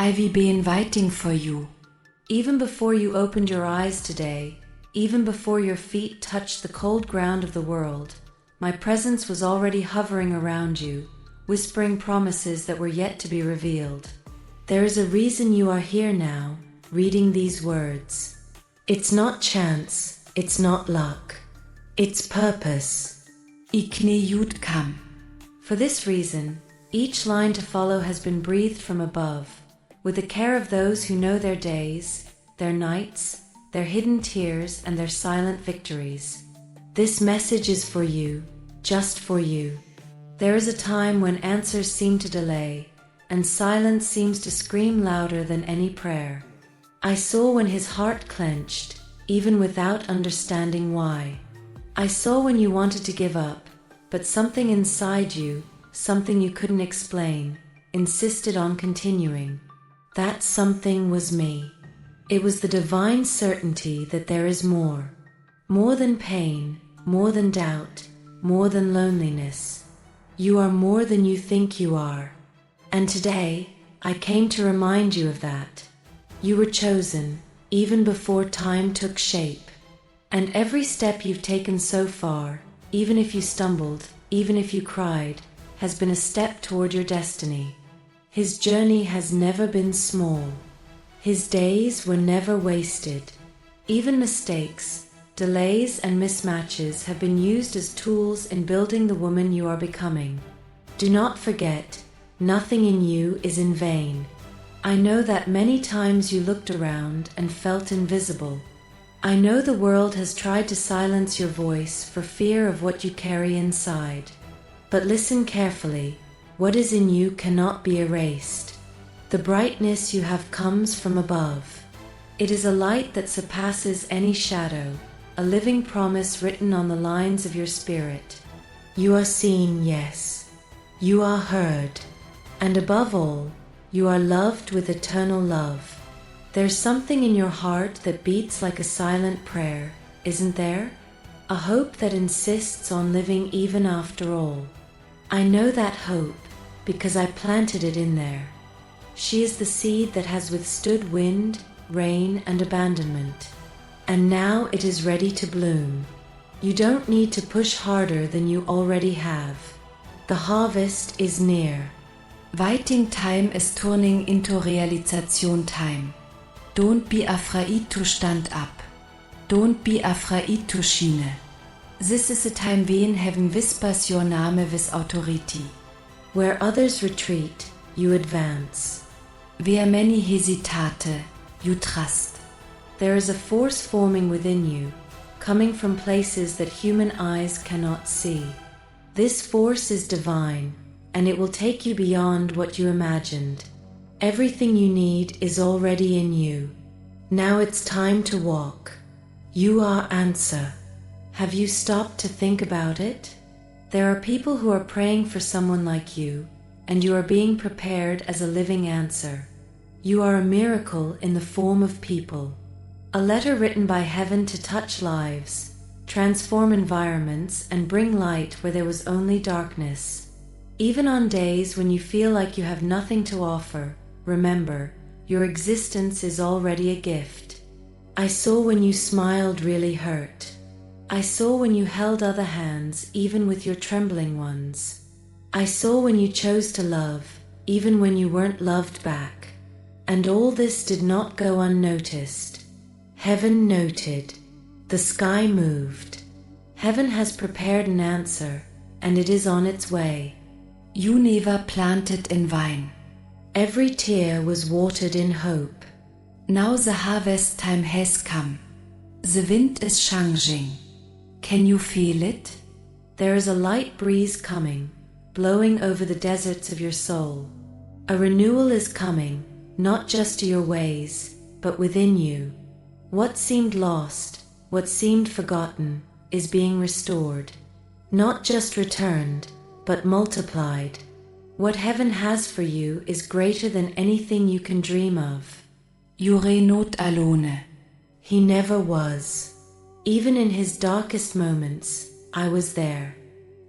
I've been waiting for you. Even before you opened your eyes today, even before your feet touched the cold ground of the world, my presence was already hovering around you, whispering promises that were yet to be revealed. There is a reason you are here now, reading these words. It's not chance, it's not luck. It's purpose. Ikne Yud Kam. For this reason, each line to follow has been breathed from above, with the care of those who know their days, their nights, their hidden tears, and their silent victories. This message is for you, just for you. There is a time when answers seem to delay, and silence seems to scream louder than any prayer. I saw when his heart clenched, even without understanding why. I saw when you wanted to give up, but something inside you, something you couldn't explain, insisted on continuing. That something was me. It was the divine certainty that there is more. More than pain, more than doubt, more than loneliness. You are more than you think you are. And today, I came to remind you of that. You were chosen, even before time took shape. And every step you've taken so far, even if you stumbled, even if you cried, has been a step toward your destiny. His journey has never been small. His days were never wasted. Even mistakes, delays, and mismatches have been used as tools in building the woman you are becoming. Do not forget, nothing in you is in vain. I know that many times you looked around and felt invisible. I know the world has tried to silence your voice for fear of what you carry inside. But listen carefully. What is in you cannot be erased. The brightness you have comes from above. It is a light that surpasses any shadow, a living promise written on the lines of your spirit. You are seen, yes. You are heard. And above all, you are loved with eternal love. There's something in your heart that beats like a silent prayer, isn't there? A hope that insists on living even after all. I know that hope because I planted it in there. She is the seed that has withstood wind, rain, and abandonment. And now it is ready to bloom. You don't need to push harder than you already have. The harvest is near. Waiting time is turning into realization time. Don't be afraid to stand up. Don't be afraid to shine. This is the time when heaven whispers your name with authority. Where others retreat, you advance. Where many hesitate, you trust. There is a force forming within you, coming from places that human eyes cannot see. This force is divine, and it will take you beyond what you imagined. Everything you need is already in you. Now it's time to walk. You are answer. Have you stopped to think about it? There are people who are praying for someone like you, and you are being prepared as a living answer. You are a miracle in the form of people. A letter written by heaven to touch lives, transform environments, and bring light where there was only darkness. Even on days when you feel like you have nothing to offer, remember, your existence is already a gift. I saw when you smiled really hurt. I saw when you held other hands, even with your trembling ones. I saw when you chose to love, even when you weren't loved back. And all this did not go unnoticed. Heaven noted. The sky moved. Heaven has prepared an answer, and it is on its way. You never planted in wine. Every tear was watered in hope. Now the harvest time has come. The wind is changing. Can you feel it? There is a light breeze coming, blowing over the deserts of your soul. A renewal is coming, not just to your ways, but within you. What seemed lost, what seemed forgotten, is being restored. Not just returned, but multiplied. What heaven has for you is greater than anything you can dream of. You are not alone. He never was. Even in his darkest moments, I was there.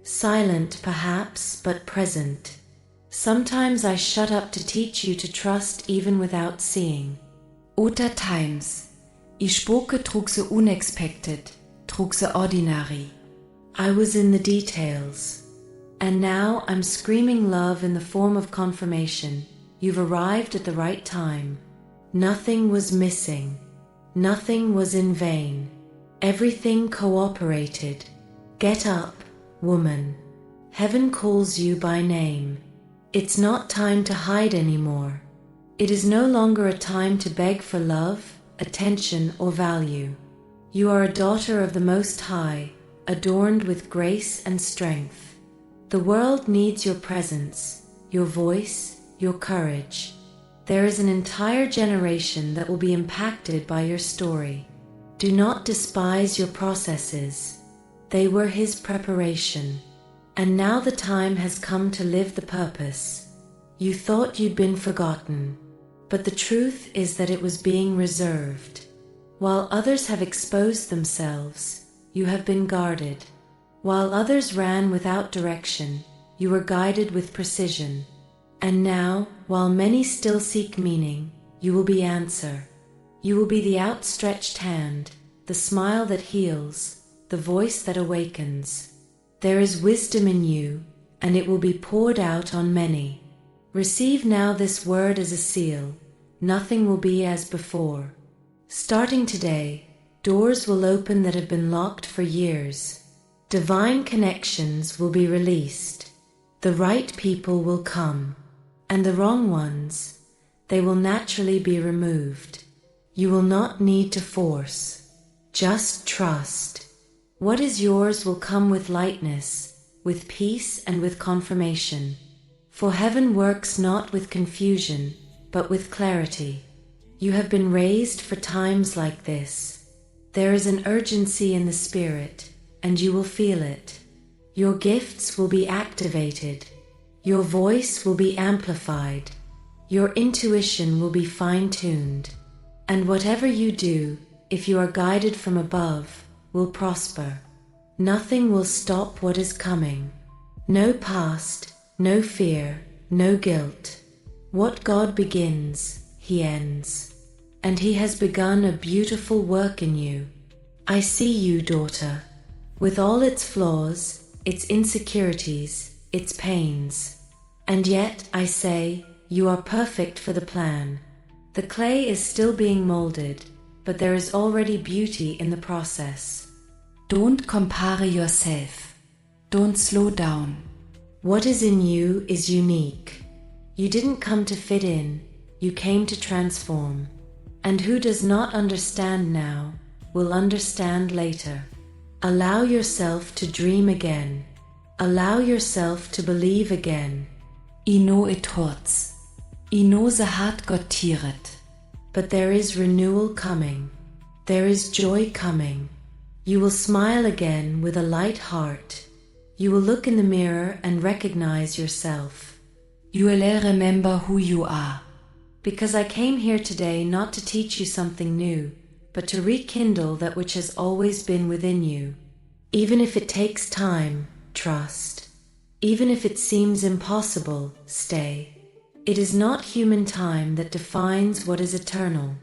Silent perhaps, but present. Sometimes I shut up to teach you to trust even without seeing. Other times, I spoke trug se unexpected, trug se ordinary. I was in the details. And now I'm screaming love in the form of confirmation. You've arrived at the right time. Nothing was missing. Nothing was in vain. Everything cooperated. Get up, woman. Heaven calls you by name. It's not time to hide anymore. It is no longer a time to beg for love, attention, or value. You are a daughter of the Most High, adorned with grace and strength. The world needs your presence, your voice, your courage. There is an entire generation that will be impacted by your story. Do not despise your processes. They were His preparation. And now the time has come to live the purpose. You thought you'd been forgotten, but the truth is that it was being reserved. While others have exposed themselves, you have been guarded. While others ran without direction, you were guided with precision. And now, while many still seek meaning, you will be answer. You will be the outstretched hand, the smile that heals, the voice that awakens. There is wisdom in you, and it will be poured out on many. Receive now this word as a seal. Nothing will be as before. Starting today, doors will open that have been locked for years. Divine connections will be released. The right people will come. And the wrong ones, they will naturally be removed. You will not need to force. Just trust. What is yours will come with lightness, with peace, and with confirmation. For heaven works not with confusion, but with clarity. You have been raised for times like this. There is an urgency in the spirit, and you will feel it. Your gifts will be activated. Your voice will be amplified. Your intuition will be fine-tuned. And whatever you do, if you are guided from above, will prosper. Nothing will stop what is coming. No past, no fear, no guilt. What God begins, He ends. And He has begun a beautiful work in you. I see you, daughter, with all its flaws, its insecurities, its pains. And yet, I say, you are perfect for the plan. The clay is still being molded, but there is already beauty in the process. Don't compare yourself. Don't slow down. What is in you is unique. You didn't come to fit in, you came to transform. And who does not understand now, will understand later. Allow yourself to dream again. Allow yourself to believe again. I know it hurts. I know the heart got tired. But there is renewal coming. There is joy coming. You will smile again with a light heart. You will look in the mirror and recognize yourself. You will remember who you are. Because I came here today not to teach you something new, but to rekindle that which has always been within you. Even if it takes time, trust. Even if it seems impossible, stay. It is not human time that defines what is eternal.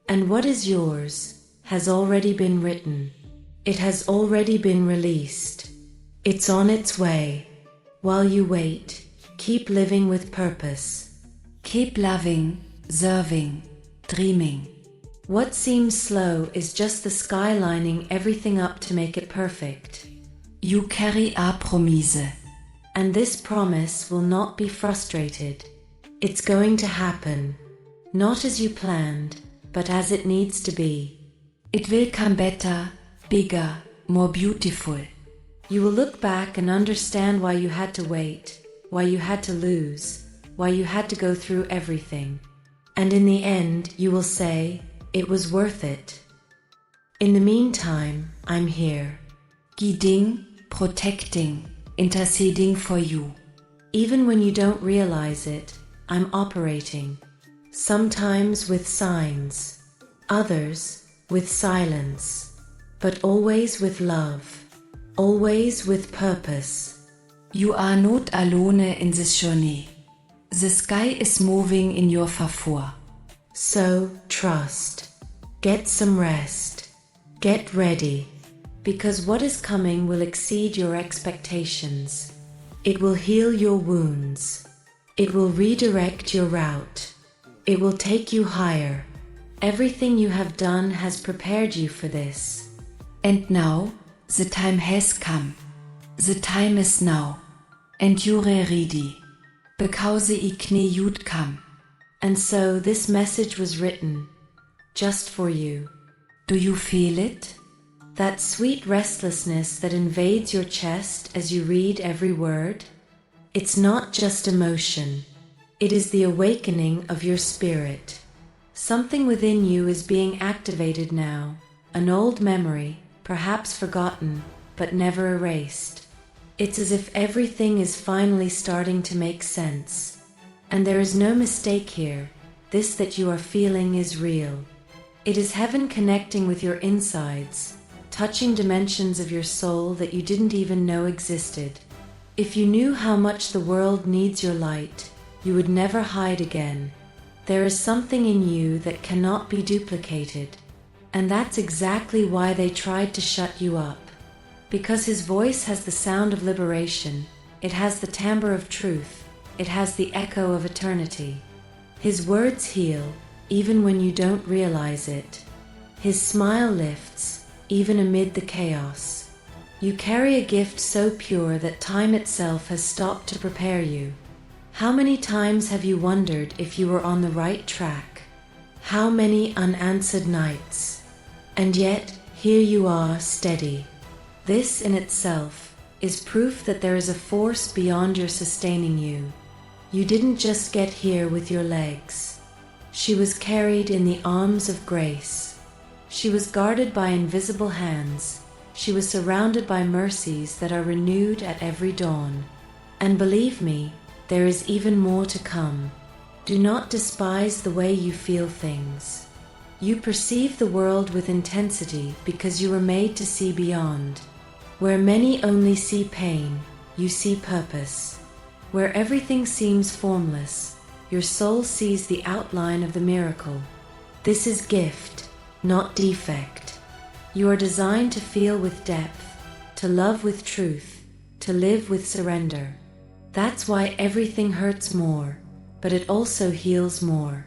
And what is yours has already been written. It has already been released. It's on its way. While you wait, keep living with purpose. Keep loving, serving, dreaming. What seems slow is just the sky lining everything up to make it perfect. You carry a promise. And this promise will not be frustrated. It's going to happen. Not as you planned, but as it needs to be. It will come better, bigger, more beautiful. You will look back and understand why you had to wait, why you had to lose, why you had to go through everything. And in the end, you will say, it was worth it. In the meantime, I'm here. Guiding, protecting, interceding for you. Even when you don't realize it, I'm operating. Sometimes with signs, others with silence, but always with love, always with purpose. You are not alone in this journey. The sky is moving in your favor. So trust. Get some rest. Get ready. Because what is coming will exceed your expectations. It will heal your wounds. It will redirect your route. It will take you higher. Everything you have done has prepared you for this. And now, the time has come. The time is now. And you're ready. Because ikne yud come. And so this message was written, just for you. Do you feel it? That sweet restlessness that invades your chest as you read every word? It's not just emotion. It is the awakening of your spirit. Something within you is being activated now, an old memory, perhaps forgotten, but never erased. It's as if everything is finally starting to make sense. And there is no mistake here. This that you are feeling is real. It is heaven connecting with your insides, touching dimensions of your soul that you didn't even know existed. If you knew how much the world needs your light, you would never hide again. There is something in you that cannot be duplicated. And that's exactly why they tried to shut you up. Because his voice has the sound of liberation, it has the timbre of truth, it has the echo of eternity. His words heal, even when you don't realize it. His smile lifts, even amid the chaos. You carry a gift so pure that time itself has stopped to prepare you. How many times have you wondered if you were on the right track? How many unanswered nights? And yet, here you are, steady. This in itself is proof that there is a force beyond your sustaining you. You didn't just get here with your legs. She was carried in the arms of grace. She was guarded by invisible hands. She was surrounded by mercies that are renewed at every dawn. And believe me, there is even more to come. Do not despise the way you feel things. You perceive the world with intensity because you were made to see beyond. Where many only see pain, you see purpose. Where everything seems formless, your soul sees the outline of the miracle. This is gift, not defect. You are designed to feel with depth, to love with truth, to live with surrender. That's why everything hurts more, but it also heals more.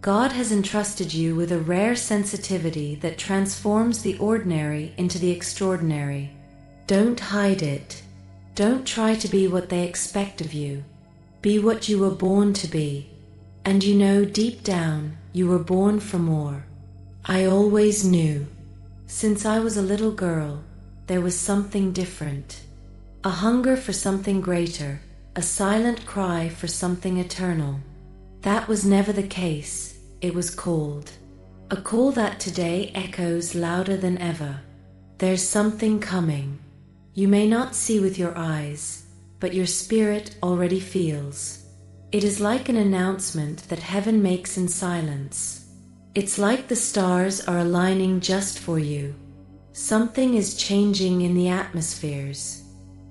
God has entrusted you with a rare sensitivity that transforms the ordinary into the extraordinary. Don't hide it. Don't try to be what they expect of you. Be what you were born to be. And you know deep down, you were born for more. I always knew. Since I was a little girl, there was something different. A hunger for something greater, a silent cry for something eternal. That was never the case. It was called. A call that today echoes louder than ever. There's something coming. You may not see with your eyes, but your spirit already feels. It is like an announcement that heaven makes in silence. It's like the stars are aligning just for you. Something is changing in the atmospheres.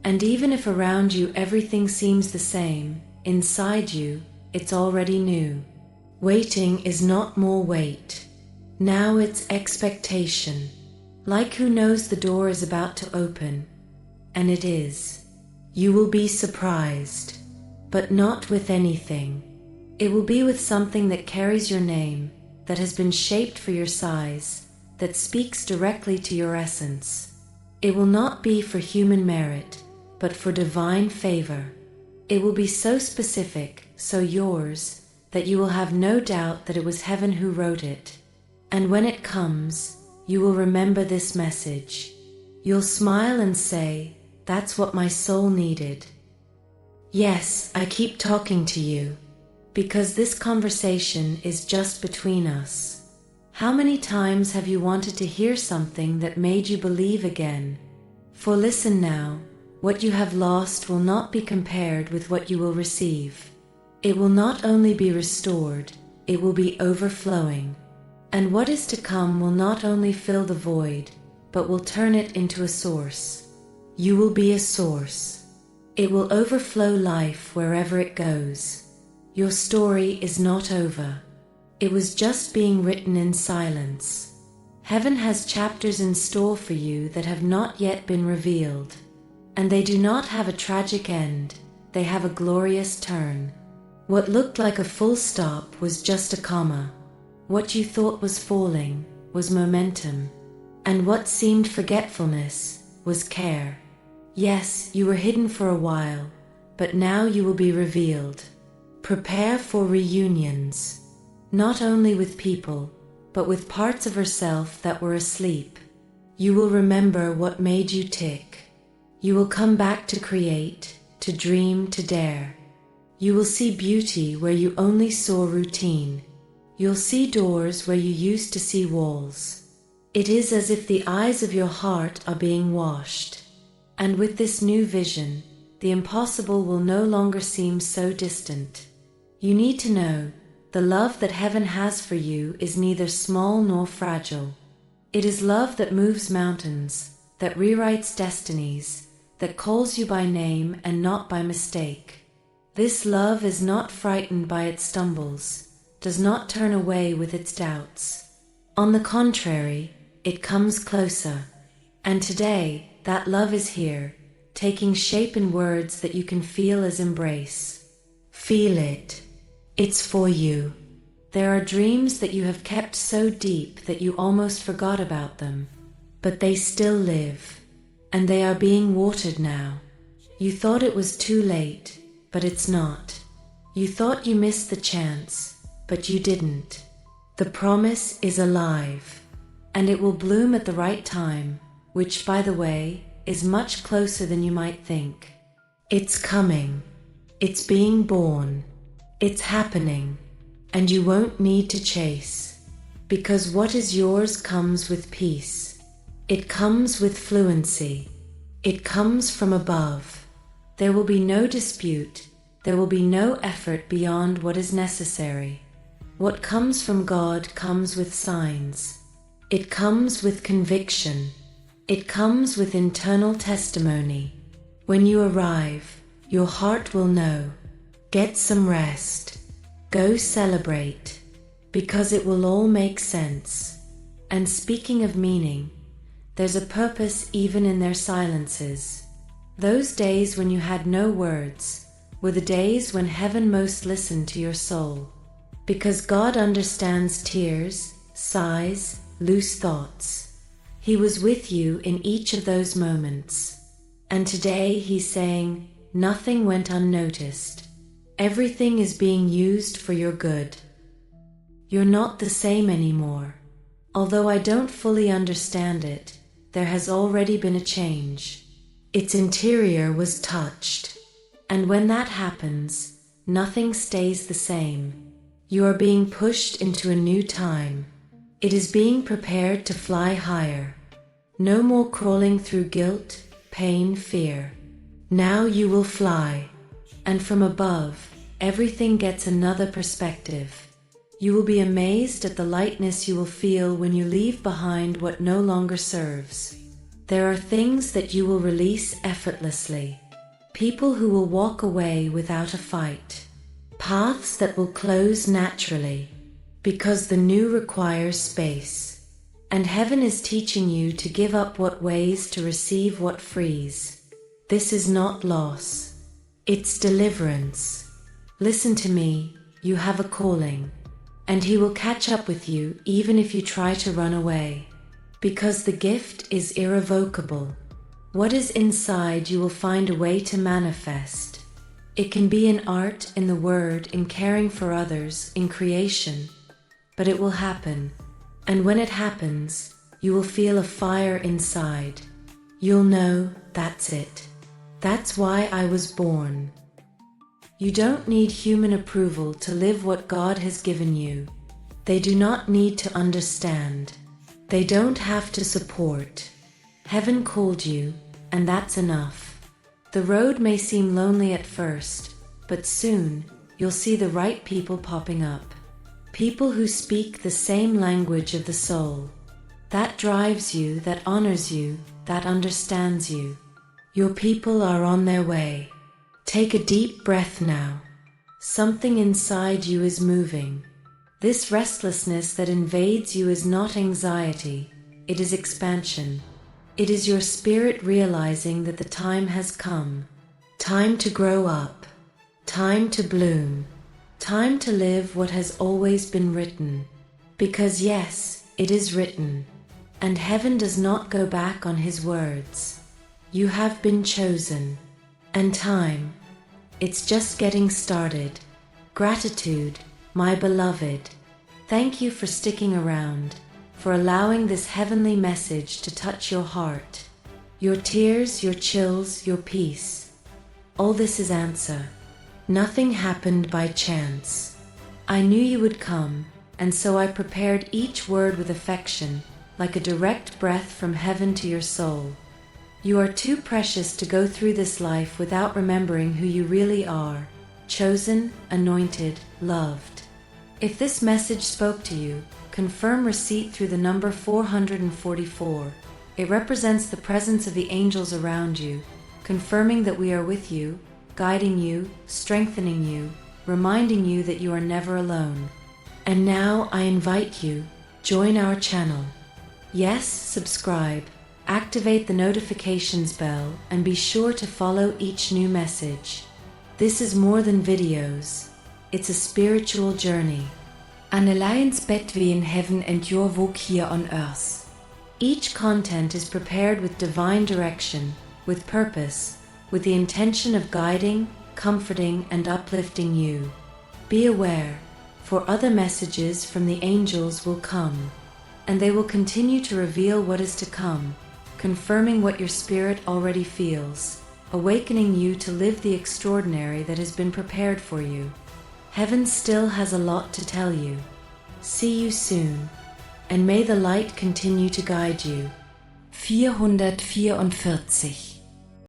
And even if around you everything seems the same, inside you, it's already new. Waiting is not more wait. Now it's expectation. Like who knows the door is about to open. And it is. You will be surprised. But not with anything. It will be with something that carries your name, that has been shaped for your size, that speaks directly to your essence. It will not be for human merit, but for divine favor. It will be so specific, so yours, that you will have no doubt that it was heaven who wrote it. And when it comes, you will remember this message. You'll smile and say, "That's what my soul needed." Yes, I keep talking to you, because this conversation is just between us. How many times have you wanted to hear something that made you believe again? For listen now, what you have lost will not be compared with what you will receive. It will not only be restored, it will be overflowing. And what is to come will not only fill the void, but will turn it into a source. You will be a source. It will overflow life wherever it goes. Your story is not over. It was just being written in silence. Heaven has chapters in store for you that have not yet been revealed. And they do not have a tragic end, they have a glorious turn. What looked like a full stop was just a comma. What you thought was falling was momentum. And what seemed forgetfulness was care. Yes, you were hidden for a while, but now you will be revealed. Prepare for reunions, not only with people, but with parts of herself that were asleep. You will remember what made you tick. You will come back to create, to dream, to dare. You will see beauty where you only saw routine. You'll see doors where you used to see walls. It is as if the eyes of your heart are being washed. And with this new vision, the impossible will no longer seem so distant. You need to know, the love that heaven has for you is neither small nor fragile. It is love that moves mountains, that rewrites destinies, that calls you by name and not by mistake. This love is not frightened by its stumbles, does not turn away with its doubts. On the contrary, it comes closer. And today, that love is here, taking shape in words that you can feel as embrace. Feel it. It's for you. There are dreams that you have kept so deep that you almost forgot about them. But they still live. And they are being watered now. You thought it was too late, but it's not. You thought you missed the chance, but you didn't. The promise is alive, and it will bloom at the right time, which, by the way, is much closer than you might think. It's coming. It's being born. It's happening, and you won't need to chase, because what is yours comes with peace. It comes with fluency. It comes from above. There will be no dispute. There will be no effort beyond what is necessary. What comes from God comes with signs. It comes with conviction. It comes with internal testimony. When you arrive, your heart will know. Get some rest. Go celebrate, because it will all make sense. And speaking of meaning, there's a purpose even in their silences. Those days when you had no words were the days when heaven most listened to your soul. Because God understands tears, sighs, loose thoughts. He was with you in each of those moments. And today He's saying, nothing went unnoticed. Everything is being used for your good. You're not the same anymore. Although I don't fully understand it, there has already been a change. Its interior was touched. And when that happens, nothing stays the same. You are being pushed into a new time. It is being prepared to fly higher. No more crawling through guilt, pain, fear. Now you will fly. And from above, everything gets another perspective. You will be amazed at the lightness you will feel when you leave behind what no longer serves. There are things that you will release effortlessly. People who will walk away without a fight. Paths that will close naturally. Because the new requires space. And heaven is teaching you to give up what weighs to receive what frees. This is not loss. It's deliverance. Listen to me, you have a calling. And He will catch up with you even if you try to run away. Because the gift is irrevocable. What is inside you will find a way to manifest. It can be in art, in the word, in caring for others, in creation. But it will happen. And when it happens, you will feel a fire inside. You'll know, that's it. That's why I was born. You don't need human approval to live what God has given you. They do not need to understand. They don't have to support. Heaven called you, and that's enough. The road may seem lonely at first, but soon you'll see the right people popping up. People who speak the same language of the soul. That drives you, that honors you, that understands you. Your people are on their way. Take a deep breath now. Something inside you is moving. This restlessness that invades you is not anxiety, it is expansion. It is your spirit realizing that the time has come. Time to grow up. Time to bloom. Time to live what has always been written. Because yes, it is written. And heaven does not go back on his words. You have been chosen. And time, it's just getting started. Gratitude, my beloved. Thank you for sticking around, for allowing this heavenly message to touch your heart. Your tears, your chills, your peace. All this is answer. Nothing happened by chance. I knew you would come, and so I prepared each word with affection, like a direct breath from heaven to your soul. You are too precious to go through this life without remembering who you really are, chosen, anointed, loved. If this message spoke to you, confirm receipt through the number 444. It represents the presence of the angels around you, confirming that we are with you, guiding you, strengthening you, reminding you that you are never alone. And now I invite you, join our channel. Yes, subscribe. Activate the notifications bell and be sure to follow each new message. This is more than videos. It's a spiritual journey. Annelions bed wie in heaven and your work here on earth. Each content is prepared with divine direction, with purpose, with the intention of guiding, comforting, and uplifting you. Be aware, for other messages from the angels will come, and they will continue to reveal what is to come, confirming what your spirit already feels, awakening you to live the extraordinary that has been prepared for you. Heaven still has a lot to tell you. See you soon, and may the light continue to guide you. 444